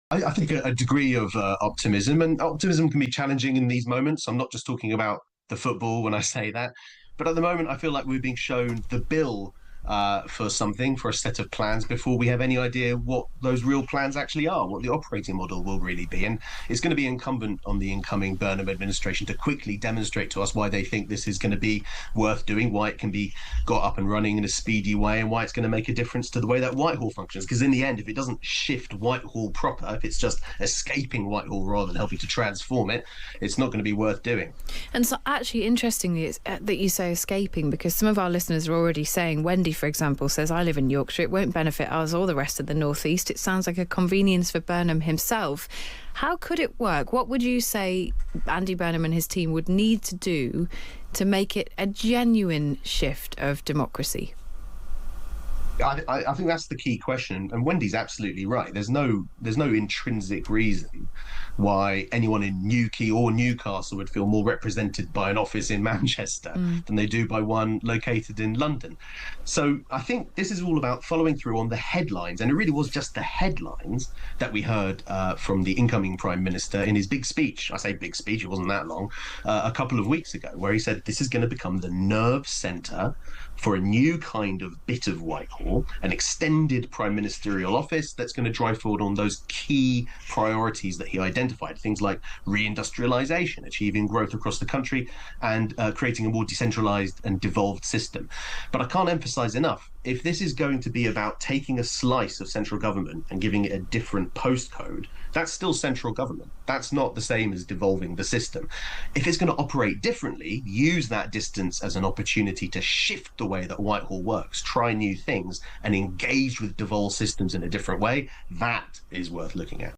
I think a degree of optimism, and optimism can be challenging in these moments. I'm not just talking about the football when I say that, but at the moment, I feel like we're being shown the bill for something, for a set of plans, before we have any idea what those real plans actually are, what the operating model will really be. And it's going to be incumbent on the incoming Burnham administration to quickly demonstrate to us why they think this is going to be worth doing, why it can be got up and running in a speedy way, and why it's going to make a difference to the way that Whitehall functions. Because in the end, if it doesn't shift Whitehall proper, if it's just escaping Whitehall rather than helping to transform it, it's not going to be worth doing. And so, actually, interestingly, it's that you say escaping, because some of our listeners are already saying, Wendy, for example, says, I live in Yorkshire, it won't benefit us or the rest of the North East. It sounds like a convenience for Burnham himself. How could it work? What would you say Andy Burnham and his team would need to do to make it a genuine shift of democracy? I think that's the key question, and Wendy's absolutely right. There's no intrinsic reason why anyone in Newquay or Newcastle would feel more represented by an office in Manchester than they do by one located in London. So I think this is all about following through on the headlines, and it really was just the headlines that we heard from the incoming Prime Minister in his big speech. I say big speech, it wasn't that long, a couple of weeks ago, where he said this is going to become the nerve centre for a new kind of bit of Whitehall, an extended prime ministerial office that's going to drive forward on those key priorities that he identified, things like reindustrialisation, achieving growth across the country, and creating a more decentralised and devolved system. But I can't emphasise enough, if this is going to be about taking a slice of central government and giving it a different postcode, that's still central government. That's not the same as devolving the system. If it's going to operate differently, use that distance as an opportunity to shift the way that Whitehall works, try new things, and engage with devolved systems in a different way, that is worth looking at.